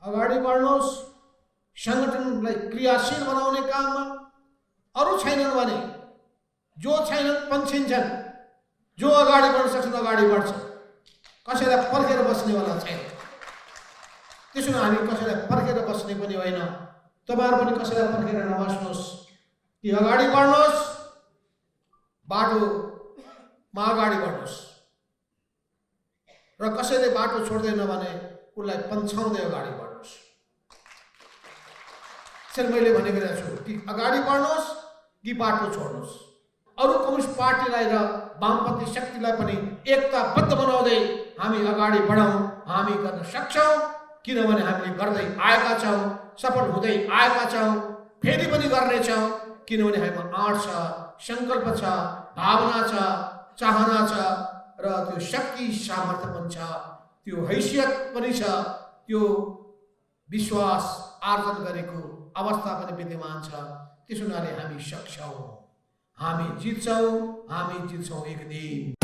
अगाडि बढ्नुहोस्, संगठनलाई क्रियाशील बनाउने काममा। अरू छैनन् भने जो छैनन् पन्छिन्छन्, जो अगाडि बढ्न सक्छन् अगाडि बढ्छ, कसैलाई पर्खेर बस्नेवाला छैन। त्यसो हामी कसैलाई पर्खेर बस्ने पनि होइन। तपाईहरु पनि कसैलाई पर्खेर नबस्नुहोस्, कि अगाडि बढ्नुहोस्, बाटोमा अगाडि बढ्नुहोस् र कसैले बाटो छोड्दैन भने उसलाई पन्छाउँदै अगाडि बढ्नुहोस्। त्यसैले मैले भनेको छु कि अगाडि बढ्नुहोस् कि बाटो छोड्नुहोस्। अरू कम्युनिस्ट पार्टीलाई र वामपन्थी शक्तिलाई पनि एकताबद्ध बनाउँदै हामी अगाडि बढौँ। हामी गर्न सक्छौँ, किनभने हामीले गर्दै आएका छौँ, सफल हुँदै आएका छौँ, फेरि पनि गर्नेछौँ, किनभने हामीमा आँट छ, सङ्कल्प छ, भावना छ, चाहना छ र त्यो शक्ति सामर्थ्य पनि छ, त्यो हैसियत पनि छ, त्यो विश्वास आर्जन गरेको अवस्था पनि विद्यमान छ। त्यसो हुनाले हामी सक्छौँ, हामी जित्छौँ एक दिन।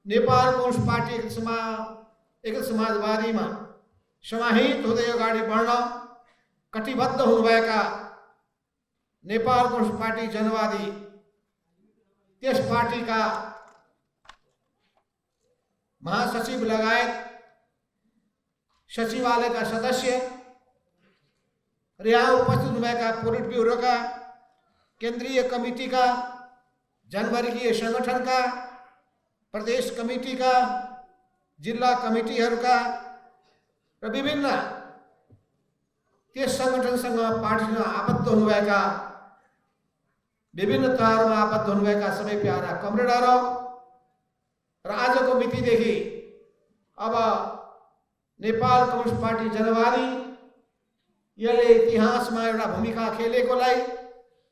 नेपाल कम्युनिस्ट पार्टी एक समाजवादीमा समाहित हुँदै अगाडि बढ्न कटिबद्ध हुनुभएका नेपाल कम्युनिस्ट पार्टी जनवादी, त्यस पार्टीका महासचिव लगायत सचिवालयका सदस्य र यहाँ उपस्थित हुनुभएका पोलिट ब्युरोका, केन्द्रीय कमिटीका, जनवर्गीय संगठनका, प्रदेश कमिटीका, जिल्ला कमिटीहरूका र विभिन्न त्यस सङ्गठनसँग पार्टीसँग आबद्ध हुनुभएका, विभिन्न तहहरूमा आबद्ध हुनुभएका सबै प्यारा कमरेडहरू र आजको मितिदेखि अब नेपाल कम्युनिस्ट पार्टी जनवादी यसले इतिहासमा एउटा भूमिका खेलेकोलाई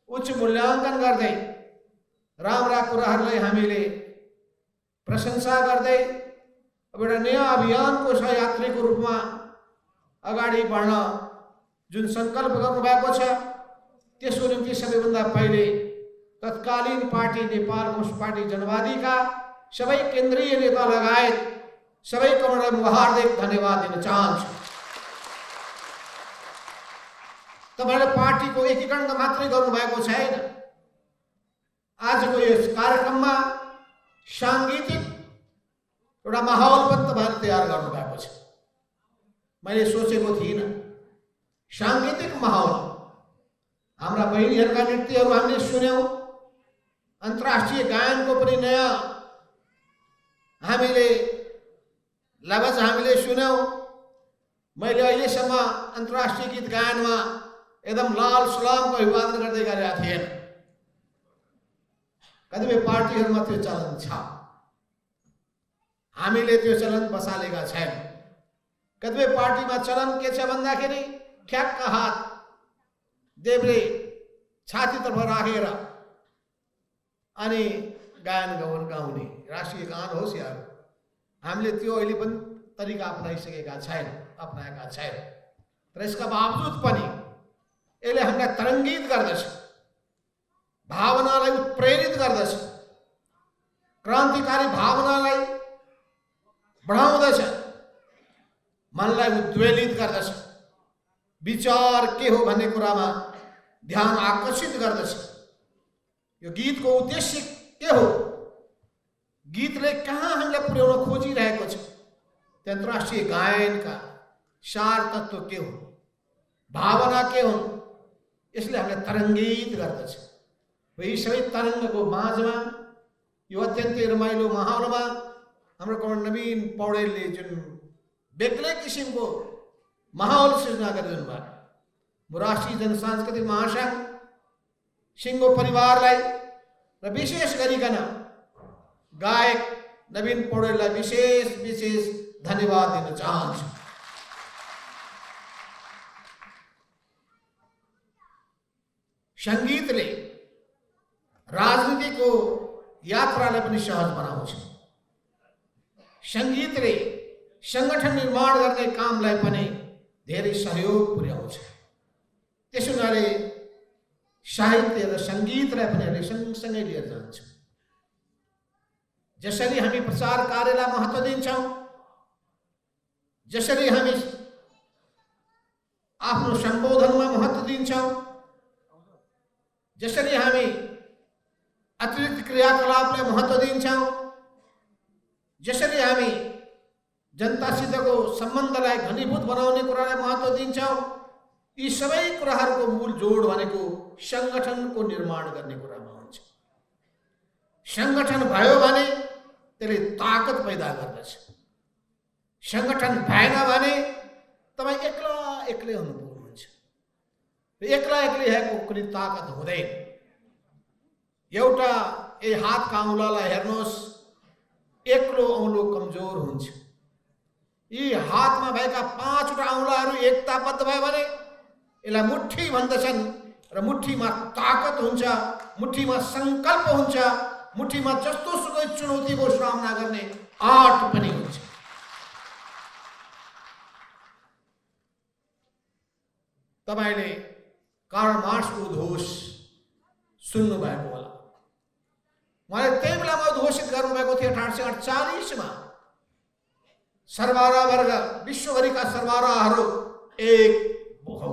उच्च मूल्याङ्कन गर्दै राम्रा कुराहरूलाई हामीले प्रशंसा गर्दै अब एउटा नयाँ अभियानको सहयात्रीको रूपमा अगाडि बढ्न जुन सङ्कल्प गर्नुभएको छ, त्यसको निम्ति सबैभन्दा पहिले तत्कालीन पार्टी नेपाल कम्युनिस्ट पार्टी जनवादीका सबै केन्द्रीय नेता लगायत सबै कमरेडलाई म हार्दिक धन्यवाद दिन चाहन्छु। तपाईहरुले पार्टीको एकीकरण मात्रै गर्नुभएको छैन, आजको यस कार्यक्रममा सांगीतिक एउटा माहौल पनि तपाईहरुले तयार गर्नुभएको छ। मैले सोचेको थिइनँ सांगीतिक माहौल। हाम्रा बहिनीहरूका नृत्यहरू हामीले सुन्यौं, अन्तर्राष्ट्रिय गायनको पनि नयाँ हामीले लवज हामीले सुन्यौं। मैले अहिलेसम्म अन्तर्राष्ट्रिय गीत गायनमा एकदम लाल सलामको अभिवादन गर्दै गरेका थिएन। कतिपय पार्टीहरूमा त्यो चलन छ। हामीले त्यो चलन बसालेका छैन। कतिपय पार्टीमा चलन के छ भन्दाखेरि ठ्याक्क हात देब्रे छातीतर्फ राखेर अनि गायन गाउने राष्ट्रिय गान होस् यार, हामीले त्यो अहिले पनि तरिका अपनाइसकेका छैन। तर यसका बावजुद पनि यसले हामीलाई तरङ्गित गर्दछ, भावनालाई उत्प्रेरित गर्दछ, क्रान्तिकारी भावनालाई बढाउँदछ, मनलाई उद्वेलित गर्दछ, विचार के हो भन्ने कुरामा ध्यान आकर्षित गर्दछ। यो गीतको उद्देश्य के हो, गीतले कहाँ हामीलाई पुर्याउन खोजिरहेको छ, त्यो अन्तर्राष्ट्रिय गायनका सार तत्व के हो, भावना के हुन्, यसले हामीलाई तरङ्गित गर्दछ। यी सबै तरङ्गको माझमा यो अत्यन्तै रमाइलो माहौलमा हाम्रो कमरेड नवीन पौडेलले जुन बेग्लै किसिमको माहौल सृजना गरिदिनु भयो, म राष्ट्रिय जनसांस्कृतिक महासङ्घ सिङ्गो परिवारलाई र विशेष गरिकन गायक नवीन पौडेललाई विशेष धन्यवाद दिन चाहन्छु। सङ्गीतले राजनीतिको यात्रालाई पनि सहज बनाउँछ। सङ्गीतले सङ्गठन निर्माण गर्ने कामलाई पनि धेरै सहयोग पुर्याउँछ। त्यसो हुनाले साहित्य र सङ्गीतलाई पनि हामीले सँगसँगै लिएर जान्छौँ। जसरी हामी प्रचार कार्यलाई महत्त्व दिन्छौँ, जसरी हामी आफ्नो सम्बोधनमा महत्त्व दिन्छौँ, जसरी हामी अतिरिक्त क्रियाकलापलाई महत्त्व दिन्छौँ, जसरी हामी जनतासितको सम्बन्धलाई घनीभूत बनाउने कुरालाई महत्त्व दिन्छौँ, यी सबै कुराहरूको मूल जोड भनेको सङ्गठनको निर्माण गर्ने कुरामा हुन्छ। सङ्गठन भयो भने त्यसले ताकत पैदा गर्दछ। सङ्गठन भएन भने तपाईँ एक्लै हुनुहुन्छ। एक्लै हेर्को कुनै ताकत हुँदैन। एउटा हातका औँलालाई हेर्नुहोस्, एक्लो औँलो कमजोर हुन्छ। यी हातमा भएका 5वटा औँलाहरू एकताबद्ध भयो भने यसलाई मुट्ठी भन्दछन् र मुट्ठीमा ताकत हुन्छ, मुट्ठीमा सङ्कल्प हुन्छ, मुट्ठीमा जस्तो सुकै चुनौतीको सामना गर्ने आँट पनि हुन्छ। तपाईले कार्ल मार्क्सको उद्घोष सुन्नुभएको होला। उहाँले त्यही बेलामा उद्घोषित गर्नुभएको थियो 1848मा, सर्वहारा वर्ग विश्वभरिका सर्वहाराहरू एक हौ,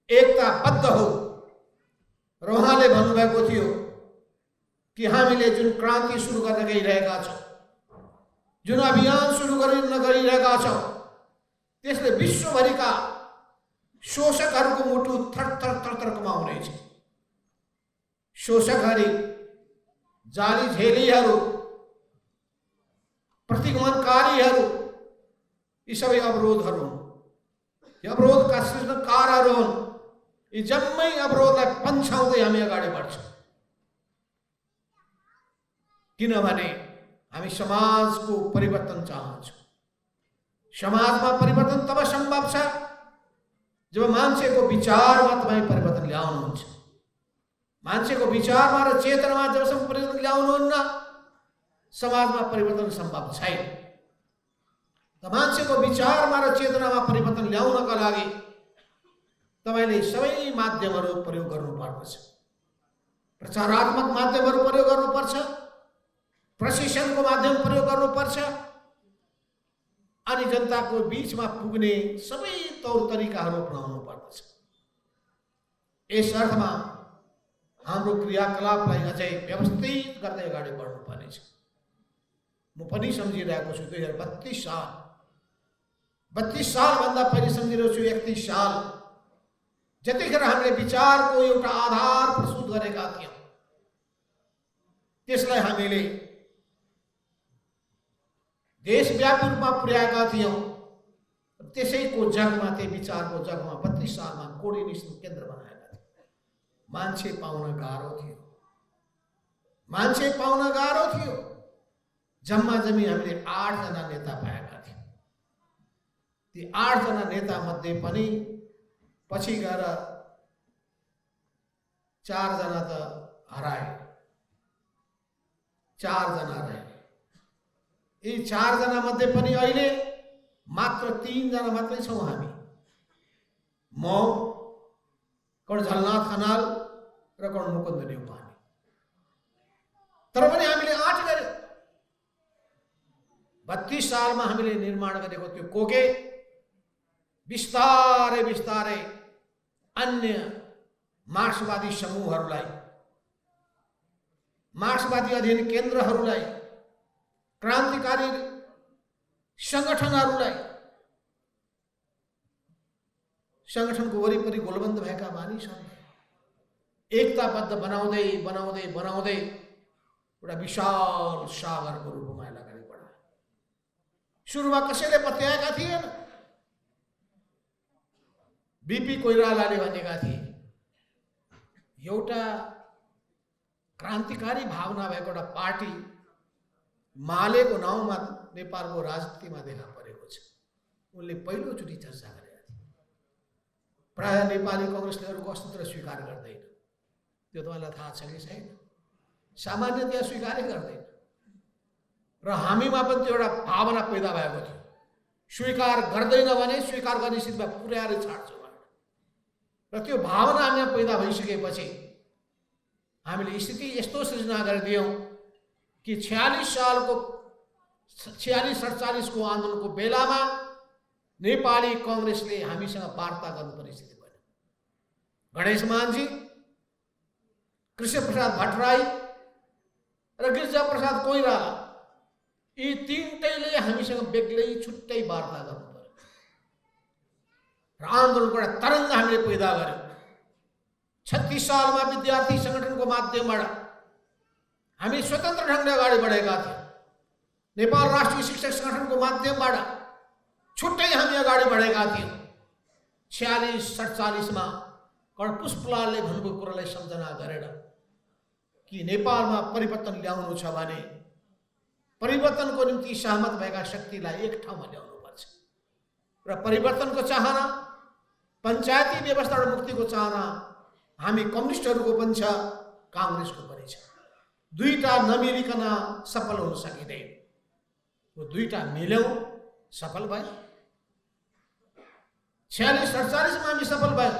एकताबद्ध हौ। र उहाँले भन्नुभएको थियो कि हामीले जुन क्रान्ति सुरु गर्न गइरहेका छौँ, जुन अभियान सुरु गर्न गइरहेका छौँ, त्यसले विश्वभरिका शोषकहरूको मुटु थर कमाउनेछ। शोषकहरू, जाली झेलीहरू, प्रतिगमनकारीहरू, यी सबै अवरोधहरू हुन्। यो अवरोधका सृजनकारहरू हुन्। यी जम्मै अवरोधलाई पन्छाउँदै हामी अगाडि बढ्छौँ। किनभने हामी समाजको परिवर्तन चाहन्छौँ। समाजमा परिवर्तन तब सम्भव छ जब मान्छेको विचारमा तपाईँ परिवर्तन ल्याउनुहुन्छ। मान्छेको विचारमा र चेतनामा जबसम्म परिवर्तन ल्याउनुहुन्न, समाजमा परिवर्तन सम्भव छैन। त मान्छेको विचारमा र चेतनामा परिवर्तन ल्याउनका लागि तपाईले सबै माध्यमहरू प्रयोग गर्नुपर्छ। प्रचारात्मक माध्यमहरू प्रयोग गर्नुपर्छ, प्रशिक्षणको माध्यम प्रयोग गर्नुपर्छ, अनि जनताको बीचमा पुग्ने सबै तौर तरिकाहरू अपनाउनु पर्दछ। यस अर्थमा हाम्रो क्रियाकलापलाई अझै व्यवस्थित गर्दै अगाडि बढ्नुपर्नेछ। म पनि सम्झिरहेको छु 2032 साल, 32 सालभन्दा पहिले सम्झिरहेको छु 31 साल, जतिखेर हामीले विचारको एउटा आधार प्रस्तुत गरेका थियौँ, त्यसलाई हामीले देशव्यापी रूपमा पुर्याएका थियौँ। त्यसैको जगमा, त्यही विचारको जगमा 32 सालमा कोर्डिनेसन केन्द्र बनाएका थियौँ। मान्छे पाउन गाह्रो थियो। जम्मा जम्मी हामीले 8 जना नेता पाएका थियौँ। ती 8 जना नेता मध्ये पनि पछि गएर 4 जना त हराए, 4 जना रहे। यी 4 जना मध्ये पनि अहिले मात्र 3 जना मात्रै छौँ हामी, म, कर्ण झलनाथ खनाल र कर्ण मुकुन्द नेउपाने। तर पनि हामीले आँट गर्यौं। 32 सालमा हामीले निर्माण गरेको त्यो कोके बिस्तारै बिस्तारै अन्य मार्क्सवादी समूहहरूलाई, मार्क्सवादी अध्ययन केन्द्रहरूलाई, क्रान्तिकारी संगठनहरूलाई, संगठनको वरिपरि गोलबन्द भएका मानिसहरूले एकताबद्ध बनाउँदै बनाउँदै बनाउँदै एउटा विशाल सागरको रूपमा अगाडि बढाए। सुरुमा कसैले पत्याएका थिएन। बीपी कोइरालाले भनेका थिए एउटा क्रान्तिकारी भावना भएको एउटा पार्टी मालेको नाउँमा नेपालको राजनीतिमा देखा परेको छ। उनले पहिलोचोटि चर्चा गरेका थिए। प्राय नेपाली कांग्रेसले अरूको अस्तित्व स्वीकार गर्दैन। त्यो तपाईँलाई थाहा छ कि छैन? सामान्यतया स्वीकारै गर्दैन। र हामीमा पनि त्यो एउटा भावना पैदा भएको थियो, स्वीकार गर्दैन भने स्वीकार गर्ने स्थितिमा पुर्याएर छाड्छौँ। र त्यो भावना हामीमा पैदा भइसकेपछि हामीले स्थिति यस्तो सृजना गरिदियौँ कि 46-47 को आन्दोलनको बेलामा नेपाली कांग्रेसले हामीसँग वार्ता गर्नुपर्ने स्थिति बन्यो। गणेश मानजी, कृष्ण प्रसाद भट्टराई र गिरिजा प्रसाद कोइराला, यी तीनटैले हामीसँग बेग्लै छुट्टै वार्ता गर्नु पर्यो र आन्दोलनको एउटा तरङ्ग हामीले पैदा गर्यौँ। 36 सालमा विद्यार्थी संगठनको माध्यमबाट हामी स्वतन्त्र ढङ्गले अगाडि बढेका थियौँ। नेपाल राष्ट्रिय शिक्षक संगठनको माध्यमबाट छुट्टै हामी अगाडि बढेका थियौँ। 46-47 मा कर्ण पुष्पलालले भन्नुभएको कुरालाई सम्झना गरेर कि नेपालमा परिवर्तन ल्याउनु छ भने परिवर्तनको निम्ति सहमत भएका शक्तिलाई एक ठाउँमा ल्याउनुपर्छ। र परिवर्तनको चाहना, पञ्चायती व्यवस्थाबाट मुक्तिको चाहना हामी कम्युनिस्टहरूको पनि छ, कांग्रेसको पनि छ। दुईटा नमिलिकन सफल हुन सकिँदैन। वो दुईटा मिल्यौं, सफल भयो। 46-48 मा हामी सफल भयौँ।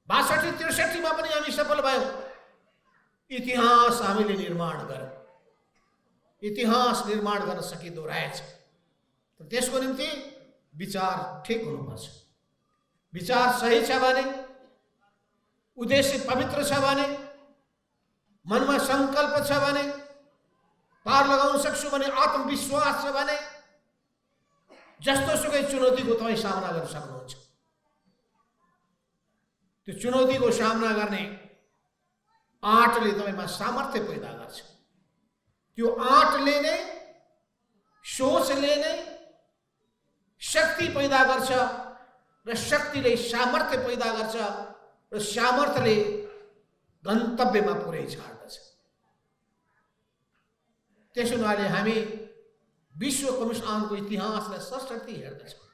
62-63 मा पनि हामी सफल भयौँ। इतिहास हामीले निर्माण गर्यौँ। इतिहास निर्माण गर्न सकिँदो रहेछ। तर त्यसको निम्ति विचार ठिक हुनुपर्छ। विचार सही छ भने, उद्देश्य पवित्र छ भने, मनमा संकल्प छ भने, पार लगाउन सक्छु भने, आत्मविश्वास छ भने, जस्तो सुकै चुनौतीको तपाईँ सामना गर्न सक्नुहुन्छ। त्यो चुनौतीको सामना गर्ने आँटले तपाईँमा सामर्थ्य पैदा गर्छ। त्यो आँटले नै, सोचले नै शक्ति पैदा गर्छ र शक्तिले सामर्थ्य पैदा गर्छ र सामर्थ्यले गन्तव्यमा पुर्याइ छाड्दछ। त्यसो हुनाले हामी विश्व कम्युनिस्ट आन्दोलनको इतिहासलाई सरसर्ती हेर्दछौँ।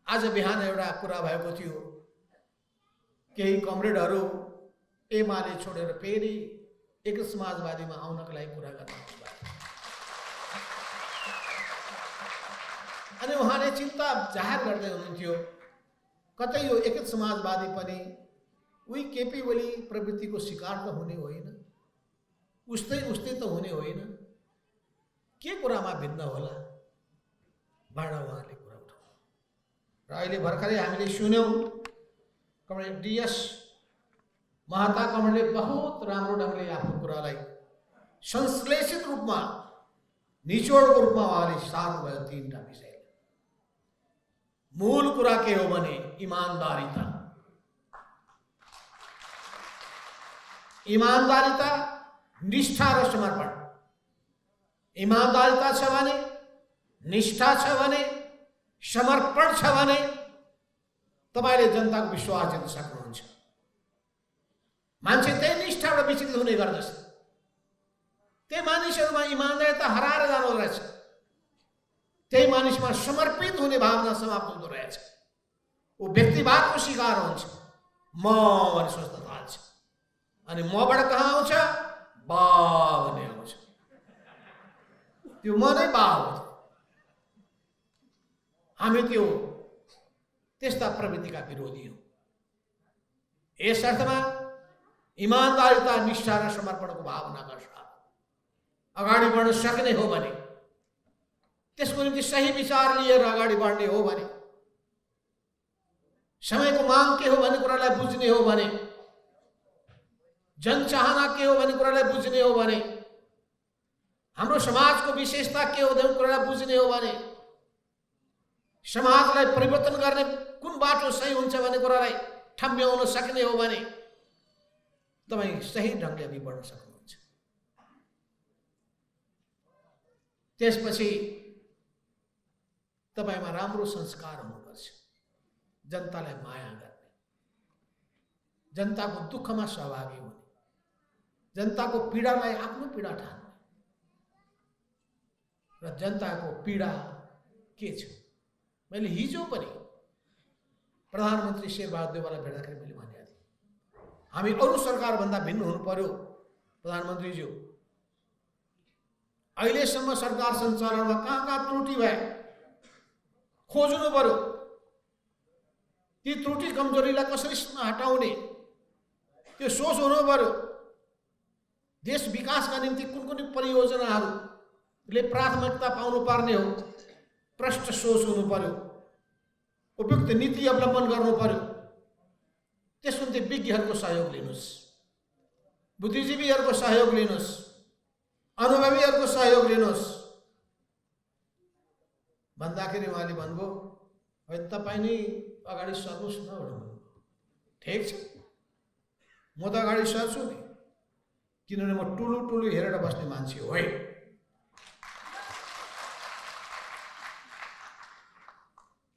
आज बिहान एउटा कुरा भएको थियो, केही कमरेडहरू एमाले छोडेर फेरि एक समाजवादीमा आउनको लागि कुरा गर्न खोज्दा अनि उहाँले चिन्ता जाहेर गर्दै हुनुहुन्थ्यो, कतै यो एकीकृत समाजवादी पनि उही केपी ओली प्रवृत्तिको शिकार त हुने होइन, उस्तै त हुने होइन, के कुरामा भिन्न होला भनेर उहाँले कुरा उठाउनु। र अहिले भर्खरै हामीले सुन्यौँ कमरेड डीएस महाता कमरेडले बहुत राम्रो ढङ्गले आफ्नो कुरालाई संश्लेषित रूपमा, निचोडको रूपमा उहाँले सार्नुभयो। 3टा विषय। मूल कुरा के हो भने इमानदारिता, ईमानदारिता, निष्ठा र समर्पण। ईमानदारिता छ भने, निष्ठा छ भने, समर्पण छ भने तपाईले जनताको विश्वास जित्न सक्नुहुन्छ। मान्छे त्यही निष्ठाबाट विचलित हुने गर्दछ। त्यही मानिसहरूमा इमान्दारिता हराएर जाँदो रहेछ। त्यही मानिसमा समर्पित हुने भावना समाप्त हुँदो रहेछ। ऊ व्यक्तिवादको शिकार हुन्छ। म भने सोच्न थाल्छ अनि मबाट कहाँ आउँछ? बा भन्ने आउँछ। त्यो म नै बा हो। हामी त्यस्ता प्रवृत्तिका विरोधी हौँ। यस अर्थमा इमान्दारिता, निष्ठा र समर्पणको भावनाका साथ अगाडि बढ्न सक्ने हो भने, त्यसको निम्ति सही विचार लिएर अगाडि बढ्ने हो भने, समयको माग के हो भन्ने कुरालाई बुझ्ने हो भने, जनचाहना के हो भन्ने कुरालाई बुझ्ने हो भने, हाम्रो समाजको विशेषता के हो भन्ने कुरालाई बुझ्ने हो भने, समाजलाई परिवर्तन गर्ने कुन बाटो सही हुन्छ भन्ने कुरालाई ठम्ब्याउन सक्ने हो भने तपाईँ सही ढङ्गले अघि बढ्न सक्नुहुन्छ। त्यसपछि तपाईमा राम्रो संस्कार हुनुपर्छ। जनतालाई माया गर्ने, जनताको दुःखमा सहभागी हुने, जनताको पीडालाई आफ्नो पीडा ठान्ने। र जनताको पीडा के छ? मैले हिजो पनि प्रधानमन्त्री शेरबहादुर देउवालाई भेट्दाखेरि मैले भनेको थिएँ, हामी अरू सरकारभन्दा भिन्न हुनु पर्यो प्रधानमन्त्रीज्यू। अहिलेसम्म सरकार सञ्चालनमा कहाँ कहाँ त्रुटि भए खोज्नु पर्यो। ती त्रुटि कमजोरीलाई कसरी हटाउने त्यो सोच हुनु पर्यो। देश विकासका निम्ति कुन कुन परियोजनाहरूले प्राथमिकता पाउनु पर्ने हो, प्रष्ट सोच हुनु पर्यो। उपयुक्त नीति अवलम्बन गर्नु पर्यो। त्यसको निम्ति विज्ञहरूको सहयोग लिनुहोस्, बुद्धिजीवीहरूको सहयोग लिनुहोस्, अनुभवीहरूको सहयोग लिनुहोस् भन्दाखेरि उहाँले भन्नुभयो, है तपाईँ नै अगाडि सर्नुहोस् न भन्नुभयो। ठिक छ, म त अगाडि सर्छु नि, किनभने म टुलु हेरेर बस्ने मान्छे हो।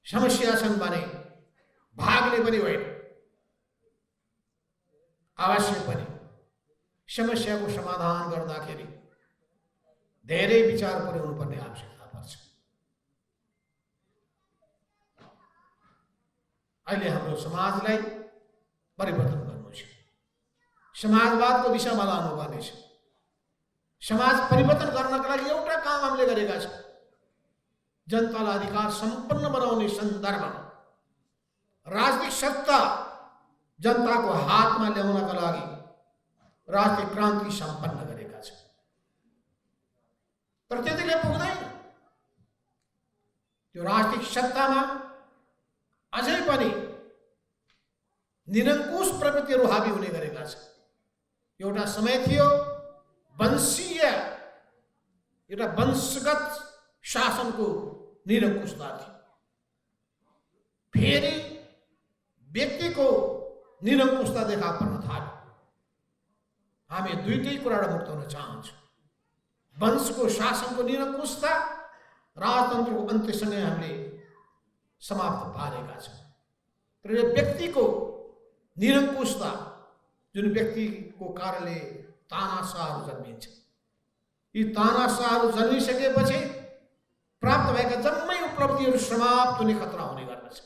समस्या छन् भने भाग्ने पनि होइन, आवश्यक पनि। समस्याको समाधान गर्दाखेरि धेरै विचार पुर्याउनु पर्ने आवश्यकता पर्छ। अहिले हाम्रो समाजलाई परिवर्तन गर्नु छ, समाजवादको दिशामा लानुपर्ने छ। समाज परिवर्तन गर्नका लागि एउटा काम हामीले गरेका छौँ, जनतालाई अधिकार सम्पन्न बनाउने सन्दर्भमा राजनीतिक सत्ता जनताको हातमा ल्याउनका लागि राजनीतिक क्रान्ति सम्पन्न गरेका छौँ। तर त्यतिले पुग्दैन। त्यो राजनीतिक सत्तामा अझै पनि निरङ्कुश प्रवृत्तिहरू हावी हुने गरेका छन्। एउटा समय थियो वंशीय, एउटा वंशगत शासनको निरङ्कुशता थियो। फेरि व्यक्तिको निरङ्कुशता देखा पर्न थाल्यो। हामी दुईटै कुराबाट मुक्त हुन चाहन्छौँ। वंशको शासनको निरङ्कुशता राजतन्त्रको अन्त्यसँगै हामीले समाप्त पारेका छौँ। तर यो व्यक्तिको निरङ्कुशता, जुन व्यक्तिको कारणले तानाशाहहरू जन्मिन्छ, यी तानाशाहहरू जन्मिसकेपछि प्राप्त भएका जम्मै उपलब्धिहरू समाप्त हुने खतरा हुने गर्दछ।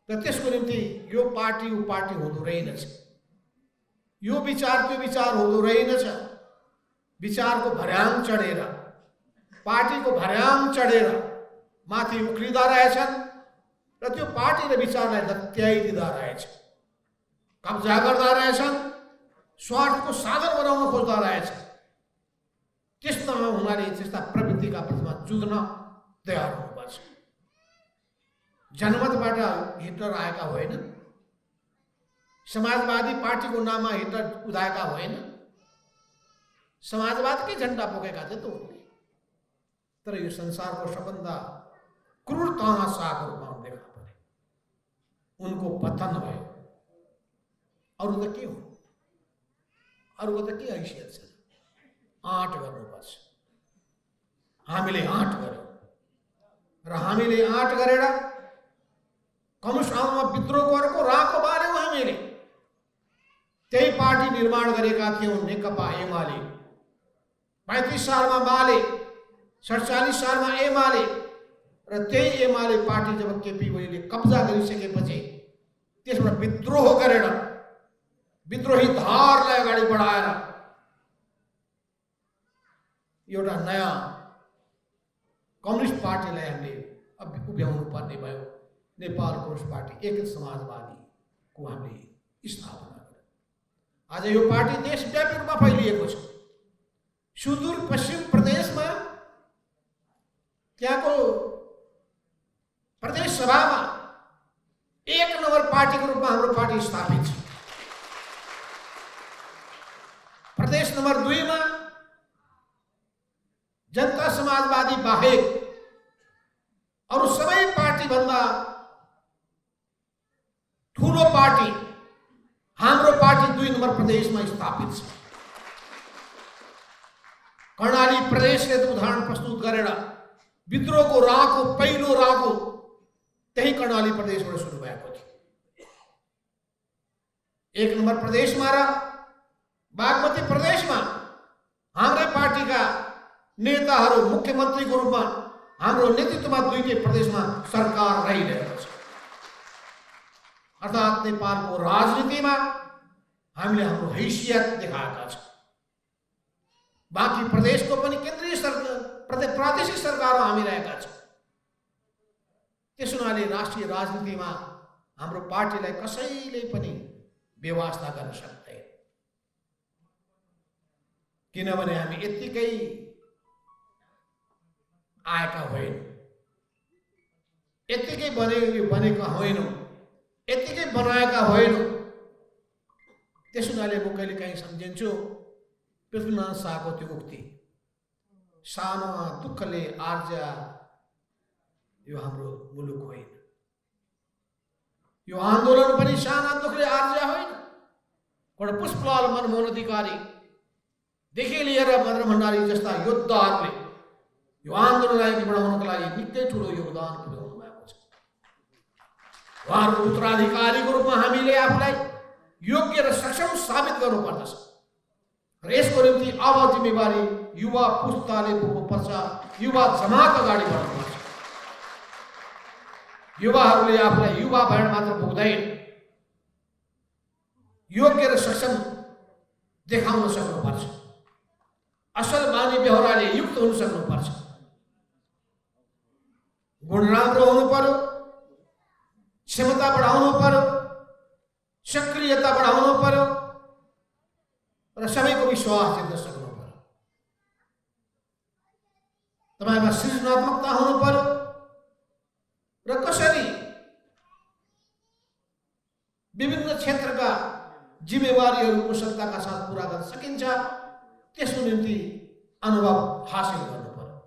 र त्यसको निम्ति यो पार्टी ऊ पार्टी हुँदो रहेनछ, यो विचार त्यो विचार हुँदो रहेनछ। विचारको भर्याङ चढेर, पार्टीको भर्याङ चढेर माथि उक्लिँदा रहेछन् र त्यो पार्टी र विचारलाई दत्याइदिँदा रहेछ, कब्जा गर्दा रहेछन्, स्वार्थको साधन बनाउन खोज्दा रहेछ। त्यस्तो हुनाले त्यस्ता प्रवृत्तिका प्रतिमा जुझ्न तयार हुनुपर्छ। जनमतबाट हिटलर आएका होइन, समाजवादी पार्टीको नाममा हिटलर उदाएका होइन, समाजवादकै झन्डा बोकेका थिए त उनले। तर यो संसारको सबभन्दा क्रूर तानाशाहको रूपमा देखा परे, उनको पतन भयो। अरू त के हो, अरूको त के हैसियत छ? आँट गर्नुपर्छ। हामीले आँट गर्यौँ र हामीले आँट गरेर कम्युनिस्ट आन्दोलनमा विद्रोह गरेको राको बाल्यौँ। हामीले त्यही पार्टी निर्माण गरेका थियौँ, नेकपा एमाले। 35 सालमा माले, 47 सालमा एमाले र त्यही एमाले पार्टी जब केपी ओलीले कब्जा गरिसकेपछि त्यसबाट विद्रोह गरेर विद्रोही धारलाई अगाडि बढाएर एउटा नयाँ कम्युनिस्ट पार्टीलाई हामीले उभ्याउनु पर्ने भयो। नेपाल कम्युनिस्ट पार्टी एक समाजवादीको हामीले स्थापना गर्यौं। आज यो पार्टी देशव्यापी रूपमा फैलिएको छ। सुदूर पश्चिम प्रदेशमा त्यहाँको प्रदेश सभामा 1 नम्बर पार्टीको रूपमा हाम्रो पार्टी स्थापित छ। प्रदेश नम्बर 2 मा जनता समाजवादी बाहेक अरु सबै पार्टी भन्दा ठूलो पार्टी हाम्रो पार्टी 2 नम्बर प्रदेशमा स्थापित छ। कर्णाली प्रदेशले उदाहरण प्रस्तुत गरेर विद्रोहको राहको पहिलो राहको त्यही कर्णाली प्रदेशबाट सुरु भएको थियो। 1 नम्बर प्रदेशमा र बागमती प्रदेशमा हाम्रै पार्टीका नेताहरू मुख्यमन्त्रीको रूपमा हाम्रो नेतृत्वमा दुईटै प्रदेशमा सरकार रहिरहेको छ। अर्थात् नेपालको राजनीतिमा हामीले हाम्रो हैसियत देखाएका छौँ। बाँकी प्रदेशको पनि केन्द्रीय सरकार प्रादेशिक सरकारमा हामी रहेका छौँ। त्यसैले राष्ट्रिय राजनीतिमा हाम्रो पार्टीलाई कसैले पनि व्यवस्था गर्न सक्दैन, किनभने हामी यतिकै आएका होइनौँ, यतिकै बनेका होइनौँ, यतिकै बनाएका होइनौँ। त्यसैले म कहिलेकाहीँ सम्झिन्छु पृथ्वीनारायण शाहको त्यो उक्ति, सानोमा दुःखले आर्जा यो हाम्रो मुलुक होइन। यो आन्दोलन पनि साना दुःखले आर्जा होइन। पुष्पलाल मनमोहन अधिकारी देखि लिएर मदन भण्डारी जस्ता योद्धाहरूले यो आन्दोलनलाई अघि बढाउनको लागि निकै ठुलो योगदान पुर्याउनु भएको छ। उहाँहरूको उत्तराधिकारीको रूपमा हामीले आफूलाई योग्य र सक्षम साबित गर्नुपर्दछ र यसको निम्ति अब जिम्मेवारी युवा पुस्ताले बोक्नुपर्छ। युवा जमात अगाडि बढ्नुपर्छ। युवाहरूले आफूलाई युवा भएर मात्र पुग्दैन, योग्य र सक्षम देखाउन सक्नुपर्छ। असल बानी व्यवहारले युक्त हुन सक्नुपर्छ। गुण राम्रो हुनु पर्यो, क्षमता बढाउनु पर्यो, सक्रियता बढाउनु पर्यो र सबैको विश्वास जित्न सक्नु पर्यो। तपाईमा सृजनात्मकता हुनु पर्यो र कसरी विभिन्न क्षेत्रका जिम्मेवारीहरू कुशलताका साथ पूरा गर्न सकिन्छ त्यसको निम्ति अनुभव हासिल गर्नु पर्यो।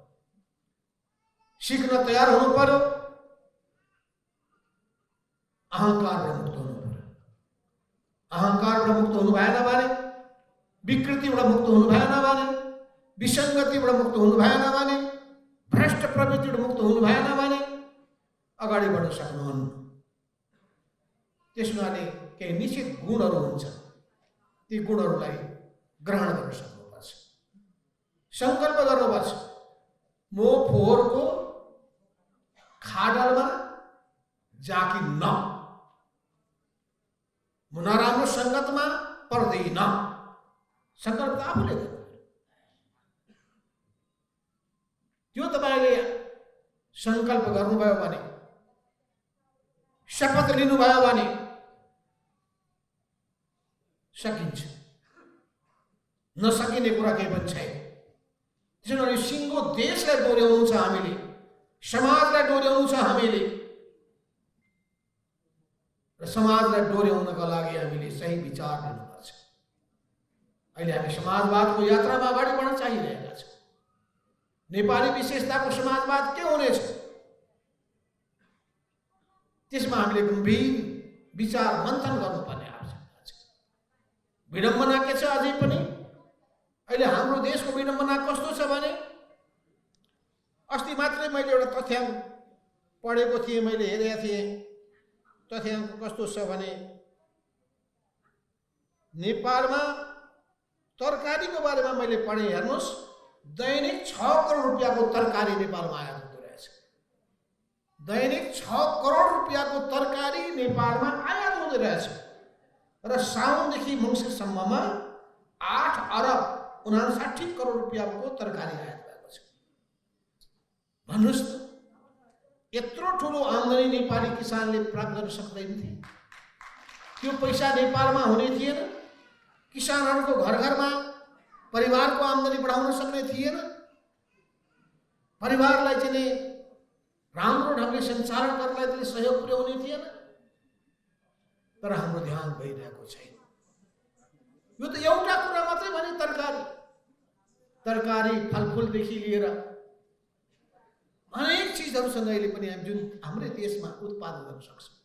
सिक्न तयार हुनु पर्यो, अहंकारबाट मुक्त हुनु पर्यो। अहंकारबाट मुक्त हुनु भएन भने, विकृतिबाट मुक्त हुनु भएन भने, विसङ्गतिबाट मुक्त हुनु भएन भने, भ्रष्ट प्रवृत्तिबाट मुक्त हुनु भएन भने अगाडि बढ्न सक्नुहुन्न। त्यसैले केही निश्चित गुणहरू हुन्छन्, ती गुणहरूलाई ग्रहण गर्न सक्नुपर्छ। संकल्प गर्नुपर्छ, म फोहोरको खाडलमा जाकिन्न, म नराम्रो सङ्गतमा पर्दैन। संकल्प त आफूले गर्नु। त्यो तपाईँले संकल्प गर्नुभयो भने, शपथ लिनुभयो भने सकिन्छ। नसकिने कुरा केही पनि छैन। त्यसैले सिङ्गो देशलाई डोर्याउनु छ हामीले, समाजलाई डोर्याउनु छ हामीले र समाजलाई डोर्याउनका लागि हामीले सही विचार लिनुपर्छ। अहिले हामी समाजवादको यात्रामा अगाडि बढ्न चाहिरहेका छौँ। नेपाली विशेषताको समाजवाद के हुनेछ त्यसमा हामीले गम्भीर विचार मन्थन गर्नुपर्ने आवश्यकता छ। विडम्बना के छ अझै पनि? अहिले हाम्रो देशको विडम्बना कस्तो छ भने, अस्ति मात्रै मैले एउटा तथ्याङ्क पढेको थिएँ, मैले हेरेको थिएँ। तथ्याङ्क कस्तो छ भने, नेपालमा तरकारीको बारेमा मैले पढेँ। हेर्नुहोस्, दैनिक 6 करोड रुपियाँको तरकारी नेपालमा आयात हुँदो रहेछ। दैनिक 6 करोड रुपियाँको तरकारी नेपालमा आयात हुँदो रहेछ र साउनदेखि मङ्सिरसम्ममा 8 अरब 59 करोड रुपियाँको तरकारी आयात भएको छ। भन्नुस् त, यत्रो ठुलो आम्दानी नेपाली किसानले प्राप्त गर्न सक्दैन थिए? त्यो पैसा नेपालमा हुने थिएन? किसानहरूको घर घरमा परिवारको आम्दानी बढाउन सक्ने थिएन? परिवारलाई चाहिँ राम्रो ढङ्गले सञ्चालन गर्नलाई त्यसले सहयोग पुर्याउने थिएन? तर हाम्रो ध्यान भइरहेको छैन। यो त एउटा कुरा मात्रै भने तरकारी फलफुलदेखि लिएर अनेक चिजहरूसँग अहिले पनि हामी जुन हाम्रै देशमा उत्पादन गर्न सक्छौँ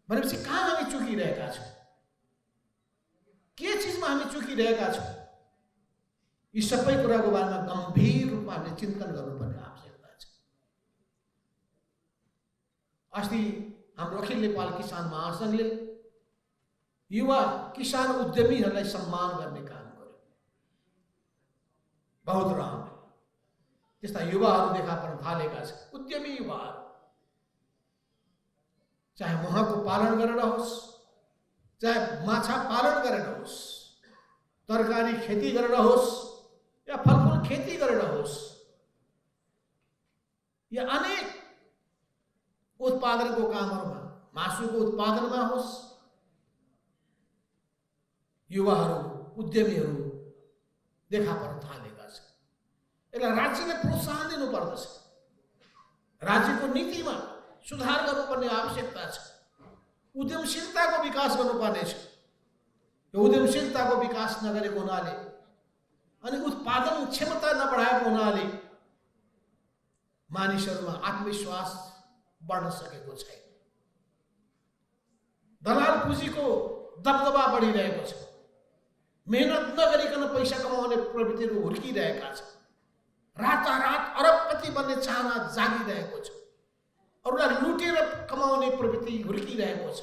भनेपछि कहाँ हामी चुकिरहेका छौँ? के चिजमा हामी चुकिरहेका छौँ? यी सबै कुराको बारेमा गम्भीर रूपमा हामीले चिन्तन गर्नुपर्ने आवश्यकता छ। अस्ति हाम्रो अखिल नेपाल किसान महासङ्घले युवा किसान उद्यमीहरूलाई सम्मान गर्ने काम गर्यो। बहुत राम्रो, त्यस्ता युवाहरू देखा पर्न थालेका छन्। उद्यमी युवाहरू, चाहे महको पालन गरेर होस्, चाहे माछा पालन गरेर होस्, तरकारी खेती गरेर होस् या फलफुल खेती गरेर होस्, या अनेक उत्पादनको कामहरूमा, मासुको उत्पादनमा होस्, युवाहरू उद्यमीहरू देखा पर्न थालेका छन्। यसलाई राज्यले प्रोत्साहन दिनुपर्दछ। राज्यको नीतिमा सुधार गर्नुपर्ने आवश्यकता छ। उद्यमशीलताको विकास गर्नुपर्ने छ। यो उद्यमशीलताको विकास नगरेको हुनाले अनि उत्पादन क्षमता नबढाएको हुनाले मानिसहरूमा आत्मविश्वास बढ्न सकेको छैन। दलाल पुँजीको दबदबा बढिरहेको छ। मेहनत नगरिकन पैसा कमाउने प्रवृत्तिहरू हुर्किरहेका छन्। रातारात अरबपति बन्ने चाहना जागिरहेको छ। अरूलाई लुटेर कमाउने प्रवृत्ति हुर्किरहेको छ।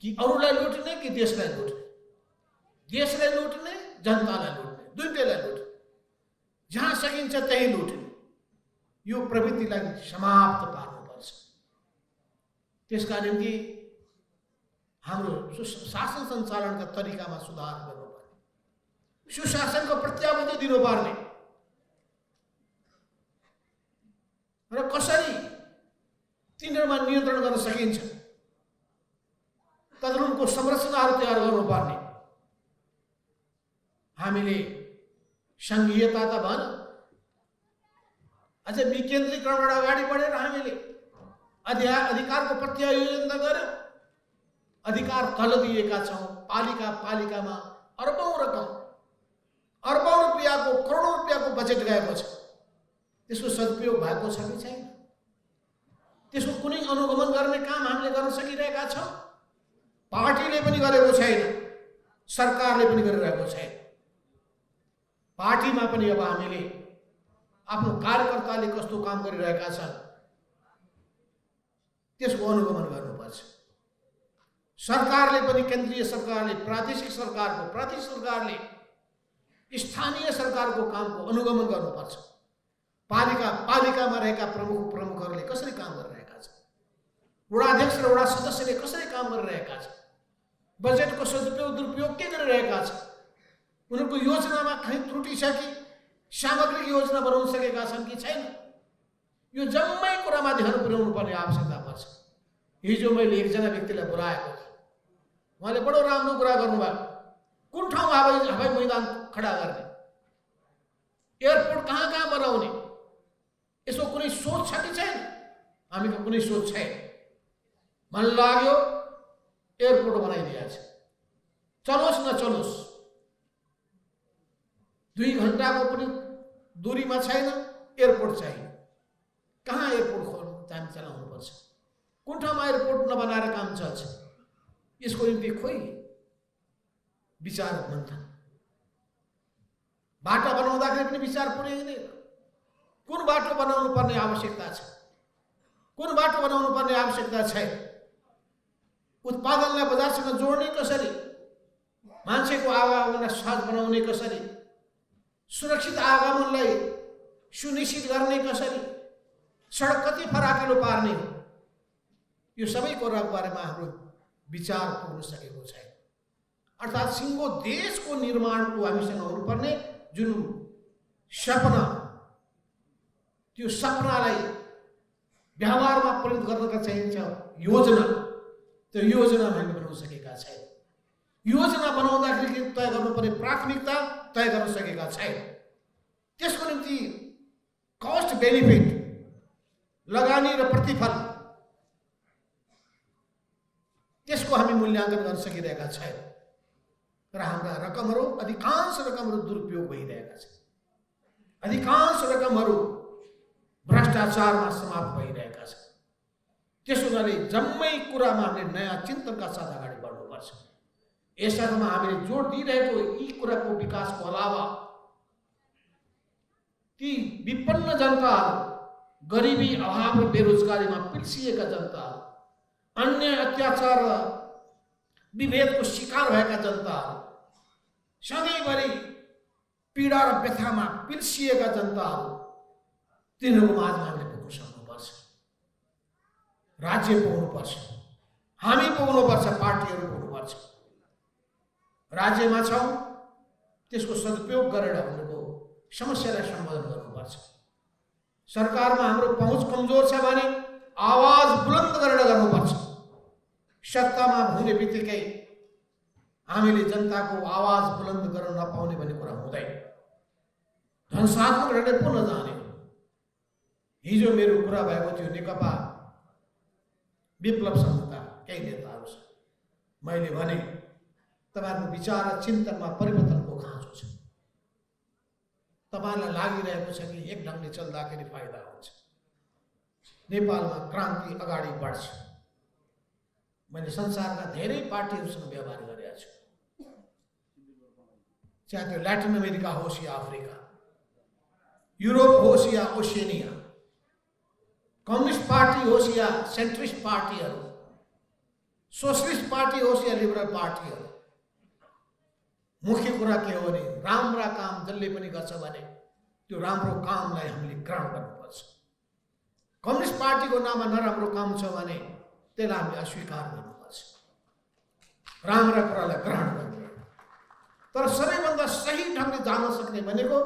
कि अरूलाई लुट्ने कि देशलाई लुट्ने? देशलाई लुट्ने, जनतालाई लुट्ने, दुईटैलाई लुट्ने। जहाँ सकिन्छ त्यही लुट्ने। यो प्रवृत्तिलाई समाप्त पार्नुपर्छ। त्यसका निम्ति हाम्रो शासन सञ्चालनका तरिकामा सुधार गर्नुपर्ने, सुशासनको प्रत्याभूति दिनुपर्ने र कसरी तिनीहरूमा नियन्त्रण गर्न सकिन्छ तदनुरूपको संरचनाहरू तयार गर्नुपर्ने। हामीले सङ्घीयता त भन, अझै विकेन्द्रीकरणबाट अगाडि बढेर हामीले अधिकारको प्रत्यायोजन त गर्यौँ। अधिकार तल दिएका छौँ। पालिकामा अरबौँ रुपियाँको, करोडौँ रुपियाँको बजेट गएको छ। त्यसको सदुपयोग भएको छ कि छैन? त्यसको कुनै अनुगमन गर्ने काम हामीले गर्न सकिरहेका छौँ? पार्टीले पनि गरेको छैन, सरकारले पनि गरिरहेको छैन। पार्टीमा पनि अब हामीले आफ्नो कार्यकर्ताले कस्तो काम गरिरहेका छन् त्यसको अनुगमन गर्नुपर्छ। सरकारले पनि, केन्द्रीय सरकारले, प्रादेशिक सरकारले स्थानीय सरकारको कामको अनुगमन गर्नुपर्छ। पालिकामा रहेका प्रमुखहरूले कसरी काम गरिरहेका छन्? वडाध्यक्ष र वडा सदस्यले कसरी काम गरिरहेका छन्? बजेटको सदुपयोग दुरुपयोग के गरिरहेका छन्? उनीहरूको योजनामा कहीँ त्रुटि छ कि सामग्रिक योजना बनाउन सकेका छन् कि छैन? यो जम्मै कुरामा ध्यान पुर्याउनु पर्ने आवश्यकता पर्छ। हिजो मैले एकजना व्यक्तिलाई बोलाएको थिएँ। उहाँले बडो राम्रो कुरा गर्नुभयो। कुन ठाउँमा हवाई मैदान खडा गर्ने, एयरपोर्ट कहाँ बनाउने, यसको कुनै सोच छ कि छैन? हामीको कुनै सोच छैन। मन लाग्यो एयरपोर्ट बनाइदिएको छ, चलोस् नचलोस्, 2 घण्टाको पनि दूरीमा छैन, एयरपोर्ट चाहियो। कहाँ एयरपोर्ट काम चलाउनुपर्छ? कुन ठाउँमा एयरपोर्ट नबनाएर काम चल्छ? यसको निम्ति खोइ विचार मन्थन। बाटो बनाउँदाखेरि पनि विचार पुर्याइँदैन। कुन बाटो बनाउनु पर्ने आवश्यकता छ, कुन बाटो बनाउनु पर्ने आवश्यकता छैन? उत्पादनलाई बजारसँग जोड्ने कसरी, मान्छेको आवागमनलाई सहज बनाउने कसरी, सुरक्षित आगमनलाई सुनिश्चित गर्ने कसरी, सडक कति फराकिलो पार्ने हो, यो सबै कुराको बारेमा हाम्रो विचार पुग्न सकेको छैन। अर्थात् सिङ्गो देशको निर्माणको हामीसँग हुनुपर्ने जुन सपना, त्यो सपनालाई व्यवहारमा परिणत गर्नका चाहिन्छ योजना, त्यो योजना हामीले बनाउन सकेका छैन। योजना बनाउँदाखेरि तय गर्नुपर्ने प्राथमिकता तय गर्न सकेका छैन। त्यसको निम्ति कस्ट बेनिफिट, लगानी र प्रतिफल, त्यसको हामी मूल्याङ्कन गर्न सकिरहेका छैन र हाम्रा रकमहरू, अधिकांश रकमहरू दुरुपयोग भइरहेका छन्। अधिकांश रकमहरू भ्रष्टाचारमा समाप्त भइरहेका छन्। त्यसो हुनाले जम्मै कुरामा हामीले नयाँ चिन्तनका साथ अगाडि बढ्नुपर्छ। यसमा हामीले जोड दिइरहेको यी कुराको विकासको अलावा ती विपन्न जनताहरू, गरिबी, अभाव र बेरोजगारीमा पिल्सिएका जनताहरू, अन्य अत्याचार र विभेदको शिकार भएका जनताहरू, सधैँभरि पीडा र व्यथामा पिल्सिएका जनताहरू, तिनीहरूको माझमा हामीले पुग्न सक्नुपर्छ। राज्य पुग्नुपर्छ, हामी पुग्नुपर्छ, पार्टीहरू पुग्नुपर्छ। राज्यमा छौँ, त्यसको सदुपयोग गरेर उनीहरूको समस्यालाई सम्बोधन गर्नुपर्छ। सरकारमा हाम्रो पहुँच कमजोर छ भने आवाज बुलन्द गरेर गर्नुपर्छ। सत्तामा हुने बित्तिकै हामीले जनताको आवाज बुलन्द गर्न नपाउने भन्ने कुरा हुँदैन। ध्वंसात्मक ढङ्गले पो नजाने। हिजो मेरो कुरा भएको थियो नेकपा विप्लव सङ्घका केही नेताहरू छ। मैले भने तपाईँहरूको विचार र चिन्तनमा परिवर्तनको खाँचो छ। तपाईँलाई लागिरहेको छ कि एक ढङ्गले चल्दाखेरि फाइदा हुन्छ, नेपालमा क्रान्ति अगाडि बढ्छ। मैले संसारका धेरै पार्टीहरूसँग व्यवहार गरेका छु, चाहे त्यो ल्याटिन अमेरिका होस् या अफ्रिका, युरोप होस् या ओसिएनिया, कम्युनिस्ट पार्टी होस् या सेन्ट्रिस्ट पार्टीहरू, सोशलिस्ट पार्टी होस् या लिबरल पार्टीहरू। मुख्य कुरा के हो भने राम्रा काम जसले पनि गर्छ भने त्यो राम्रो कामलाई हामीले ग्रहण गर्नुपर्छ। कम्युनिस्ट पार्टीको नाममा नराम्रो काम छ भने त्यसलाई हामीले अस्वीकार गर्नुपर्छ, राम्रा कुरालाई ग्रहण गर्नु। तर सबैभन्दा सही ढङ्गले जान सक्ने भनेको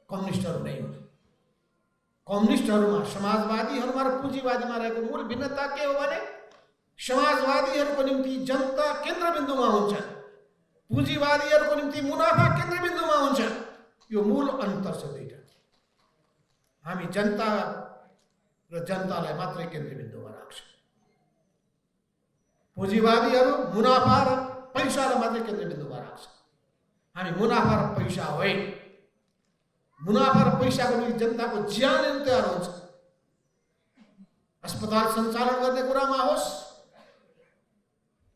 कम्युनिस्टहरू नै हो। कम्युनिस्टहरूमा, समाजवादीहरूमा र पुँजीवादीमा रहेको मूल भिन्नता के हो भने समाजवादीहरूको निम्ति जनता केन्द्रबिन्दुमा हुन्छ, पुँजीवादीहरूको निम्ति मुनाफा केन्द्रबिन्दुमा हुन्छ। यो मूल अन्तर छ दुईटा। हामी जनता र जनतालाई मात्रै केन्द्रबिन्दुमा राख्छौँ। पुँजीवादीहरू मुनाफा र पैसालाई मात्रै केन्द्रबिन्दुमा राख्छौँ। हामी मुनाफा र पैसा होइन। मुनाफा र पैसाको निम्ति जनताको ज्यान तयार हुन्छ। अस्पताल सञ्चालन गर्ने कुरामा होस्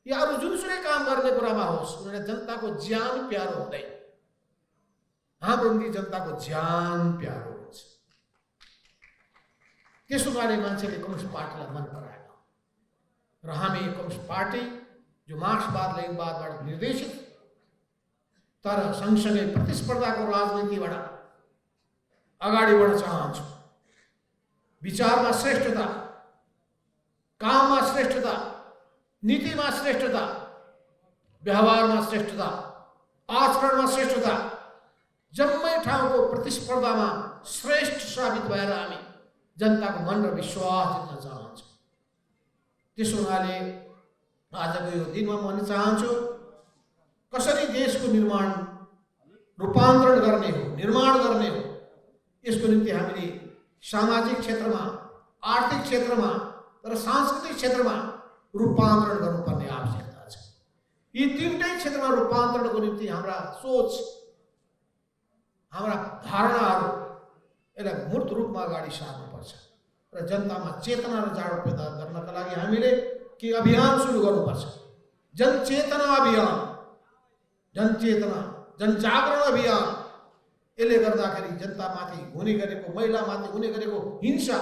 या अरू जुनसुकै काम गर्ने कुरामा होस्, उनीहरूलाई जनताको ज्यान प्यारो हुँदैन। हाम्रो निम्ति जनताको ज्यान प्यारो हुन्छ। त्यसो हुनाले मान्छेले कम्युनिस्ट पार्टीलाई मन पराएन र हामी कम्युनिस्ट पार्टी जो मार्क्सवाद लेनिनवादबाट निर्देशित तर सँगसँगै प्रतिस्पर्धाको राजनीतिबाट अगाडि बढ्न चाहन्छौँ। विचारमा श्रेष्ठता, काममा श्रेष्ठता, नीतिमा श्रेष्ठता, व्यवहारमा श्रेष्ठता, आचरणमा श्रेष्ठता, जम्मै ठाउँको प्रतिस्पर्धामा श्रेष्ठ साबित भएर हामी जनताको मन र विश्वास जित्न चाहन्छौँ। त्यसो हुनाले आजको यो दिनमा म भन्न चाहन्छु, कसरी देशको निर्माण रूपान्तरण गर्ने हो, निर्माण गर्ने हो, यसको निम्ति हामीले सामाजिक क्षेत्रमा, आर्थिक क्षेत्रमा र सांस्कृतिक क्षेत्रमा रूपान्तरण गर्नुपर्ने आवश्यकता छ। यी तीनटै क्षेत्रमा रूपान्तरणको निम्ति हाम्रा सोच, हाम्रा धारणाहरू यसलाई मूर्त रूपमा अगाडि सार्नुपर्छ र जनतामा चेतना र जाडो पैदा गर्नका लागि हामीले के अभियान सुरु गर्नुपर्छ। जनचेतना अभियान, जनचेतना, जनजागरण अभियान। यसले गर्दाखेरि जनतामाथि हुने गरेको, महिलामाथि हुने गरेको हिंसा,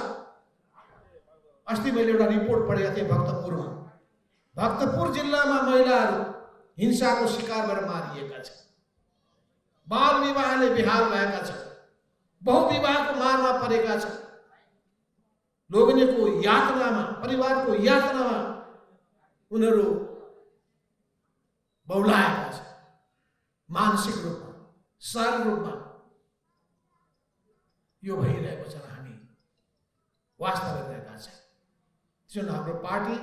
अस्ति मैले एउटा रिपोर्ट पढेको थिएँ भक्तपुरमा। भक्तपुर जिल्लामा महिलाहरू हिंसाको शिकार भएर मारिएका छन्। बाल विवाहले बेहाल भएका छन्, बहुविवाहको मारमा परेका छन्, लोग्नेको यातनामा, परिवारको यातनामा उनीहरू बौलाएका छन्, मानसिक रूपमा, शारीरिक रूपमा। यो भइरहेको छ, हामी वास्तव रहेका छौँ। त्यसैले हाम्रो पार्टी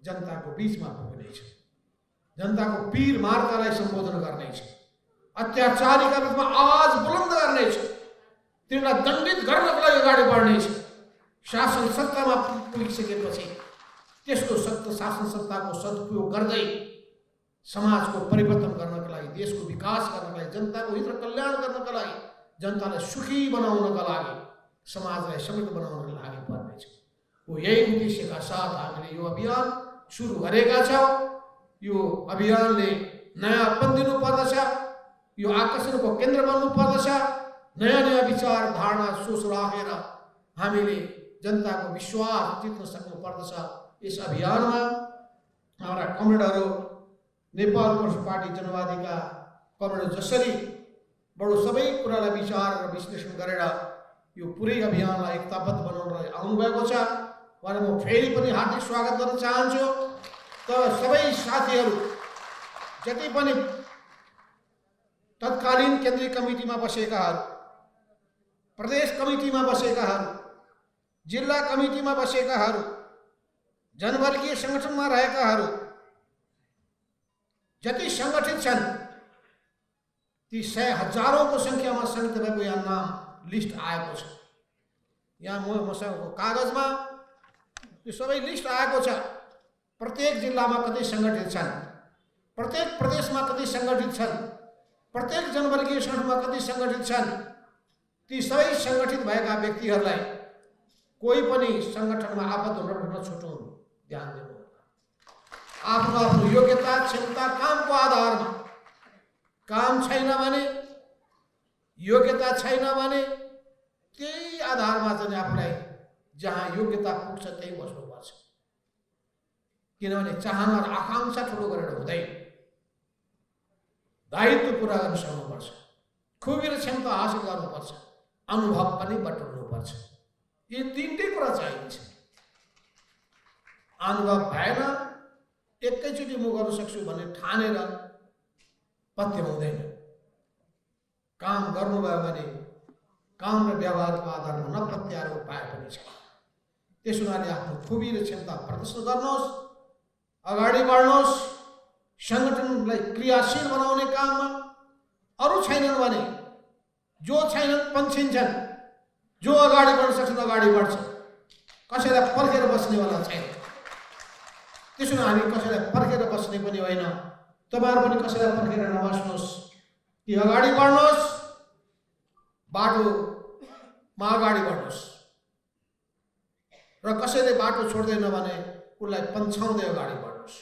जनताको बीचमा पुग्नेछ, जनताको पीर मार्कालाई सम्बोधन गर्नेछ, अत्याचारीका विरुद्धमा आवाज बुलन्द गर्नेछ, तिनीलाई दण्डित गर्नको लागि अगाडि बढ्नेछ। शासन सत्तामा पुगिसकेपछि त्यसको सत्ता शासन सत्ताको सदुपयोग गर्दै समाजको परिवर्तन गर्नका लागि, देशको विकास गर्नका लागि, जनताको हित र कल्याण गर्नका लागि, जनतालाई सुखी बनाउनका लागि, समाजलाई समृद्ध बनाउनका लागि पर्नेछ। हो यही उद्देश्यका साथ हामीले यो अभियान सुरु गरेका छौँ। यो अभियानले नयाँपन दिनुपर्दछ, यो आकर्षणको केन्द्र बन्नुपर्दछ। नयाँ नयाँ विचार धारणा सोच राखेर हामीले जनताको विश्वास जित्न सक्नुपर्दछ। यस अभियानमा हाम्रा कमरेडहरू, नेपाल कम्युनिस्ट पार्टी जनवादीका कमरेड जसरी बडो सबै कुरालाई विचार र विश्लेषण गरेर यो पुरै अभियानलाई एकताबद्ध बनाउनलाई आउनुभएको छ, उहाँलाई म फेरि पनि हार्दिक स्वागत गर्न चाहन्छु। त सबै साथीहरू, जति पनि तत्कालीन केन्द्रीय कमिटीमा बसेकाहरू, प्रदेश कमिटीमा बसेकाहरू, जिल्ला कमिटीमा बसेकाहरू, जनवर्गीय सङ्गठनमा रहेकाहरू, जति सङ्गठित छन् ती 100,000औं को सङ्ख्यामा सङ्गठित भएको यहाँ नाम लिस्ट आएको छ। यहाँ मसँग कागजमा त्यो सबै लिस्ट आएको छ। प्रत्येक जिल्लामा कति सङ्गठित छन्, प्रत्येक प्रदेशमा कति सङ्गठित छन्, प्रत्येक जनवर्गीय सङ्गठनमा कति सङ्गठित छन्। ती सबै सङ्गठित भएका व्यक्तिहरूलाई कोही पनि सङ्गठनमा आबद्ध हुन नछुटाउनु, ध्यान दिनु। आफ्नो आफ्नो योग्यता, क्षमता, कामको आधारमा, काम छैन भने, योग्यता छैन भने त्यही आधारमा चाहिँ आफूलाई जहाँ योग्यता पुग्छ त्यही बस्नुपर्छ। किनभने चाहना र आकांक्षा ठुलो गरेर हुँदैन, दायित्व पुरा गर्न सक्नुपर्छ, खुबी र क्षमता हासिल गर्नुपर्छ, अनुभव पनि बटुल्नुपर्छ। यी तीनटै कुरा चाहिन्छ। अनुभव भएन, एकैचोटि म गर्न सक्छु भन्ने ठानेर पत्य हुँदैन। काम गर्नुभयो भने काम र व्यवहारको आधारमा नपत्याएर उपाय पनि छ। त्यस हुनाले आफ्नो खुबी र क्षमता प्रदर्शन गर्नुहोस्, अगाडि बढ्नुहोस्, सङ्गठनलाई क्रियाशील बनाउने काममा। अरू छैनन् भने, जो छैनन् पन्छिन्छन्, जो अगाडि बढ्न सक्छन् अगाडि बढ्छ, कसैलाई पर्खेर बस्नेवाला छैन। त्यसो हामी कसैलाई पर्खेर बस्ने पनि होइन। तपाईँहरू पनि कसैलाई पर्खेर नबस्नुहोस्, कि अगाडि बढ्नुहोस्, बाटोमा अगाडि बढ्नुहोस् र कसैले बाटो छोड्दैन भने उसलाई पन्छाउँदै अगाडि बढ्नुहोस्।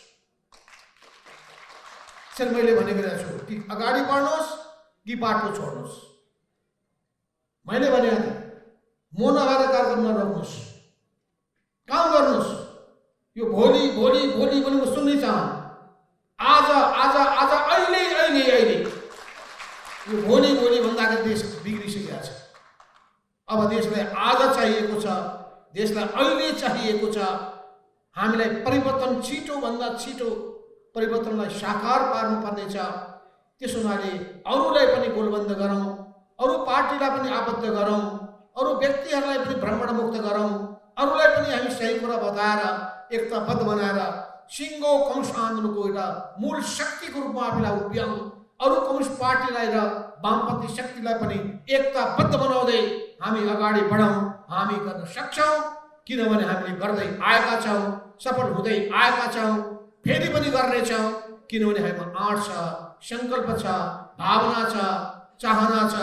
त्यसैले मैले भनेको छु कि अगाडि बढ्नुहोस् कि बाटो छोड्नुहोस्। मैले भने म नभएर कार्यक्रम नरोक्नुहोस्, काम गर्नुहोस्। यो भोलि भोलि भोलि भोलि म सुन्नै चाहन्छु। आज आज आज अहिले अहिले अहिले यो भोलि भोलि भन्दाखेरि देश बिग्रिसकेको छ। अब देशलाई आज चाहिएको छ, देशलाई अहिले चाहिएको छ। हामीलाई परिवर्तन छिटोभन्दा छिटो परिवर्तनलाई साकार पार्नुपर्ने छ। त्यस हुनाले अरूलाई पनि गोलबन्द गरौँ, अरू पार्टीलाई पनि आबद्ध गरौँ, अरू व्यक्तिहरूलाई पनि भ्रमणमुक्त गरौँ, अरूलाई पनि हामी सही कुरा बताएर एकताबद्ध बनाएर सिङ्गो कम्युनिस्ट आन्दोलनको एउटा मूल शक्तिको रूपमा आफूलाई उभ्याउँ। अरू कम्युनिस्ट पार्टीलाई र वामपन्थी शक्तिलाई पनि एकताबद्ध बनाउँदै हामी अगाडि बढौँ। हामी गर्न सक्छौँ, किनभने हामीले गर्दै आएका छौँ, सफल हुँदै आएका छौँ, फेरि पनि गर्नेछौँ। किनभने हामीमा आँट छ, सङ्कल्प छ, भावना छ, चाहना छ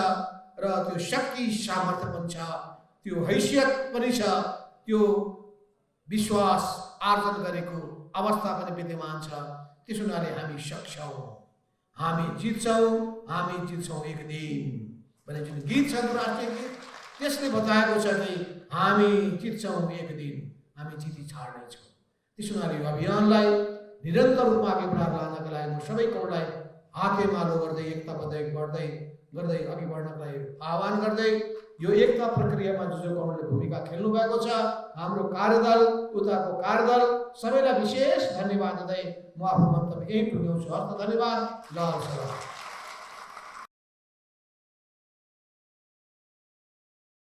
र त्यो शक्ति सामर्थ्य पनि छ, त्यो हैसियत पनि छ, त्यो विश्वास आर्जन गरेको अवस्था पनि विद्यमान छ। त्यस हुनाले हामी सक्छौँ, हामी जित्छौँ, हामी जित्छौँ एक दिन भने जुन गीत छ राष्ट्रिय गीत, त्यसले बताएको छ कि हामी जित्छौँ एक दिन, हामी जिती छाड्नेछौँ। त्यस हुनाले यो अभियानलाई निरन्तर रूपमा अघि बढाएर लानका लागि म सबैकोलाई हातेमालो गर्दै बढ्दै गर्दै अघि बढ्नलाई आह्वान गर्दै यो एकता प्रक्रियामा जो कमलले भूमिका खेल्नु भएको छ, हाम्रो कार्यदल, उताको कार्यदल सबैलाई विशेष धन्यवाद दिँदै म आफ्नो मन्तव्य यही टुङ्ग्याउँछु। हस्त धन्यवाद। ल